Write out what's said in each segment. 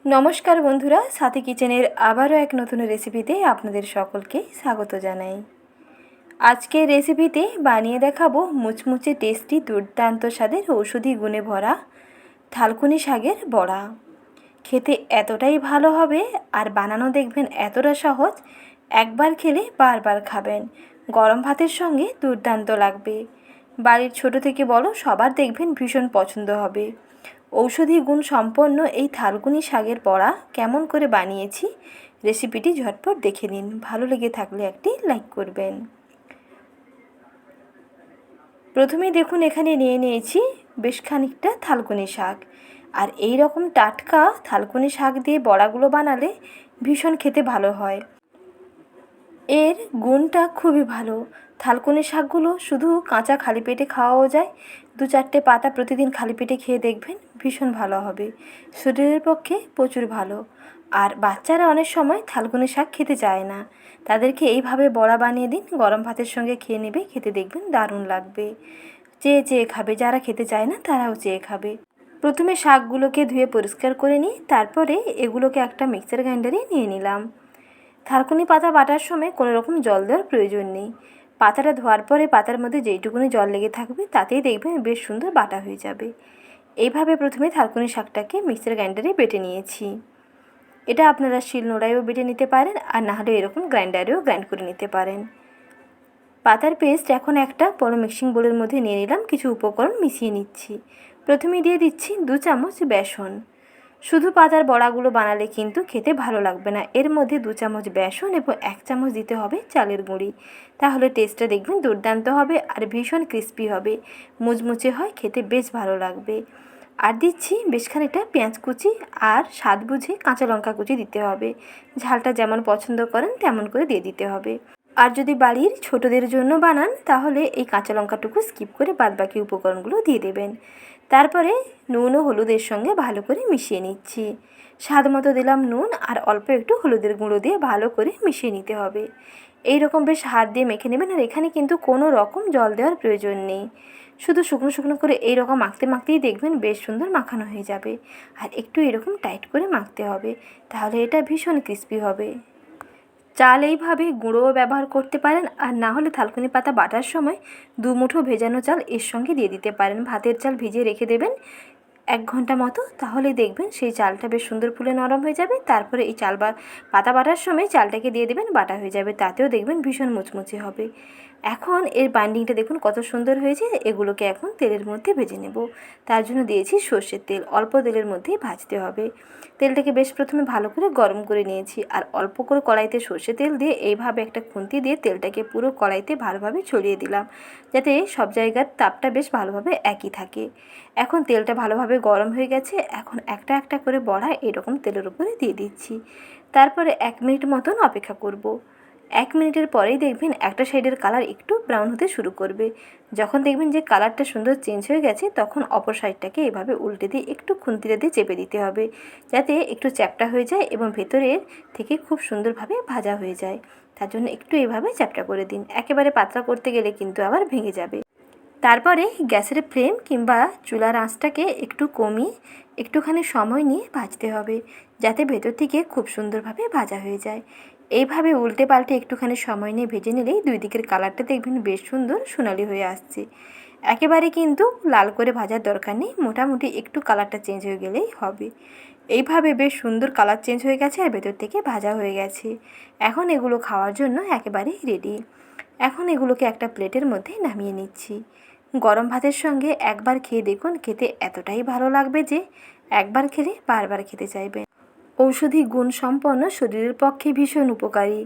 নমস্কার বন্ধুরা, সাথী কিচেনের আবারও এক নতুন রেসিপিতে আপনাদের সকলকে স্বাগত জানাই। আজকের রেসিপিতে বানিয়ে দেখাবো মুচমুচে টেস্টি দুর্দান্ত স্বাদের ঔষধি গুণে ভরা থালকুনি শাকের বড়া। খেতে এতটাই ভালো হবে আর বানানো দেখবেন এতটা সহজ, একবার খেলে বারবার খাবেন। গরম ভাতের সঙ্গে দুর্দান্ত লাগবে। বাড়ির ছোট থেকে বড় সবার দেখবেন ভীষণ পছন্দ হবে। ঔষধি গুণ সম্পন্ন এই থালকুনি শাকের বড়া কেমন করে বানিয়েছি রেসিপিটি ঝটপট দেখে নিন। ভালো লেগে থাকলে একটি লাইক করবেন। প্রথমেই দেখুন এখানে নিয়ে নিয়েছি বেশ খানিকটা থালকুনি শাক। আর এই রকম টাটকা থালকুনি শাক দিয়ে বড়াগুলো বানালে ভীষণ খেতে ভালো হয়। এর গুণটা খুবই ভালো। থালকুনি শাকগুলো শুধু কাঁচা খালি পেটে খাওয়াও যায়। 2-4টে পাতা প্রতিদিন খালি পেটে খেয়ে দেখবেন ভীষণ ভালো হবে। শরীরের পক্ষে প্রচুর ভালো। আর বাচ্চারা অনেক সময় থালকুনি শাক খেতে চায় না, তাদেরকে এইভাবে বড়া বানিয়ে দিন, গরম ভাতের সঙ্গে খেয়ে নেবে, খেতে দেখবেন দারুণ লাগবে। চেয়ে চেয়ে খাবে, যারা খেতে চায় না তারাও চেয়ে খাবে। প্রথমে শাকগুলোকে ধুয়ে পরিষ্কার করে নিই, তারপরে এগুলোকে একটা মিক্সার গ্রাইন্ডারে নিয়ে নিলাম। থালকুনি পাতা বাটার সময় কোনো রকম জল দেওয়ার প্রয়োজন নেই। পাতাটা ধোয়ার পরে পাতার মধ্যে যেইটুকুনি জল লেগে থাকবে তাতেই দেখবেন বেশ সুন্দর বাটা হয়ে যাবে। এইভাবে প্রথমে থালকুনি শাকটাকে মিক্সার গ্রাইন্ডারে বেটে নিয়েছি। এটা আপনারা শিলনোড়ায়ও বেটে নিতে পারেন, আর না হলে এরকম গ্রাইন্ডারেও গ্রাইন্ড করে নিতে পারেন। পাতার পেস্ট এখন একটা বড় মিক্সিং বোলের মধ্যে নিয়ে নিলাম। কিছু উপকরণ মিশিয়ে নিচ্ছি। প্রথমে দিয়ে দিচ্ছি 2 চামচ বেসন। শুধু পাতার বড়াগুলো বানালে কিন্তু খেতে ভালো লাগবে না। এর মধ্যে 2 চামচ বেসন এবং 1 চামচ দিতে হবে চালের গুঁড়ি। তাহলে টেস্টটা দেখবেন দুর্দান্ত হবে আর ভীষণ ক্রিস্পি হবে, মুচমুচে হয়, খেতে বেশ ভালো লাগবে। আর দিচ্ছি বেশ খানিকটা পেঁয়াজ কুচি, আর স্বাদ বুঝে কাঁচা লঙ্কা কুচি দিতে হবে। ঝালটা যেমন পছন্দ করেন তেমন করে দিয়ে দিতে হবে। আর যদি বাড়ির ছোটদের জন্য বানান তাহলে এই কাঁচা লঙ্কাটুকু স্কিপ করে বাদবাকি উপকরণগুলো দিয়ে দেবেন। তারপরে নুন ও হলুদের সঙ্গে ভালো করে মিশিয়ে নিচ্ছি। স্বাদ মতো দিলাম নুন, আর অল্প একটু হলুদের গুঁড়ো দিয়ে ভালো করে মিশিয়ে নিতে হবে। এই রকম বেশ হাত দিয়ে মেখে নেবেন। আর এখানে কিন্তু কোনো রকম জল দেওয়ার প্রয়োজন নেই। শুধু শুকনো শুকনো করে এই রকম মাখতে মাখতেই দেখবেন বেশ সুন্দর মাখানো হয়ে যাবে। আর একটু এরকম টাইট করে মাখতে হবে, তাহলে এটা ভীষণ ক্রিস্পি হবে। চাল এইভাবে গুঁড়োও ব্যবহার করতে পারেন, আর না হলে থালকুনি পাতা বাটার সময় 2 মুঠো ভেজানো চাল এর সঙ্গে দিয়ে দিতে পারেন। ভাতের চাল ভিজিয়ে রেখে দেবেন 1 ঘন্টা মতো, তাহলে দেখবেন সেই চালটা বেশ সুন্দর ফুলে নরম হয়ে যাবে। তারপরে এই চাল বা পাতা বাটার সময় চালটাকে দিয়ে দেবেন, বাটা হয়ে যাবে, তাতেও দেখবেন ভীষণ মুচমুচে হবে। এখন এর বাইন্ডিংটা দেখুন কত সুন্দর হয়েছে। এগুলোকে এখন তেলের মধ্যে ভেজে নেব। তার জন্য দিয়েছি সর্ষের তেল। অল্প তেলের মধ্যেই ভাজতে হবে। তেলটাকে বেশ প্রথমে ভালো করে গরম করে নিয়েছি, আর অল্প করে কড়াইতে সর্ষে তেল দিয়ে এইভাবে একটা খুন্তি দিয়ে তেলটাকে পুরো কড়াইতে ভালোভাবে ছড়িয়ে দিলাম, যাতে সব জায়গার তাপটা বেশ ভালোভাবে একই থাকে। এখন তেলটা ভালোভাবে গরম হয়ে গেছে। এখন একটা একটা করে বড়া এরকম তেলের উপরে দিয়ে দিচ্ছি। তারপরে 1 মিনিট মতন অপেক্ষা করব। 1 মিনিটের পরেই দেখবেন একটা সাইডের কালার একটু ব্রাউন হতে শুরু করবে। যখন দেখবেন যে কালারটা সুন্দর চেঞ্জ হয়ে গেছে, তখন অপর সাইডটাকে এভাবে উল্টে দিয়ে একটু খুন্তিটা দিয়ে চেপে দিতে হবে, যাতে একটু চ্যাপ্টা হয়ে যায় এবং ভেতরের থেকে খুব সুন্দরভাবে ভাজা হয়ে যায়। তার জন্য একটু এভাবে চ্যাপ্টা করে দিন। একেবারে পাতলা করতে গেলে কিন্তু আবার ভেঙে যাবে। তারপরে গ্যাসের ফ্লেম কিংবা চুলার আঁচটাকে একটু কমিয়ে একটুখানি সময় নিয়ে ভাজতে হবে, যাতে ভেতর থেকে খুব সুন্দরভাবে ভাজা হয়ে যায়। এইভাবে উল্টে পাল্টে একটুখানি সময় নিয়ে ভেজে নিলেই 2 দিকের কালারটা দেখবেন বেশ সুন্দর সোনালি হয়ে আসছে। একেবারে কিন্তু লাল করে ভাজার দরকার নেই, মোটামুটি একটু কালারটা চেঞ্জ হয়ে গেলেই হবে। এইভাবে বেশ সুন্দর কালার চেঞ্জ হয়ে গেছে আর ভেতর থেকে ভাজা হয়ে গেছে। এখন এগুলো খাওয়ার জন্য একেবারেই রেডি। এখন এগুলোকে একটা প্লেটের মধ্যে নামিয়ে নিচ্ছি। গরম ভাতের সঙ্গে একবার খেয়ে দেখুন, খেতে এতটাই ভালো লাগবে যে একবার খেলে বারবার খেতে চাইবেন। ঔষধি গুণ সম্পন্ন, শরীরের পক্ষে ভীষণ উপকারী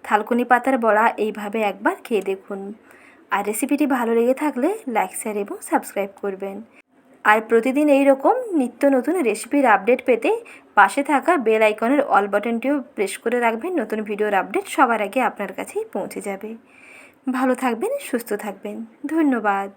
থালকুনি পাতার বড়া এইভাবে একবার খেয়ে দেখুন। আর রেসিপিটি ভালো লেগে থাকলে লাইক, শেয়ার এবং সাবস্ক্রাইব করবেন। আর প্রতিদিন এই রকম নিত্য নতুন রেসিপির আপডেট পেতে পাশে থাকা বেল আইকনের অল বাটনটিও প্রেস করে রাখবেন। নতুন ভিডিওর আপডেট সবার আগে আপনার কাছেই পৌঁছে যাবে। ভালো থাকবেন, সুস্থ থাকবেন। ধন্যবাদ।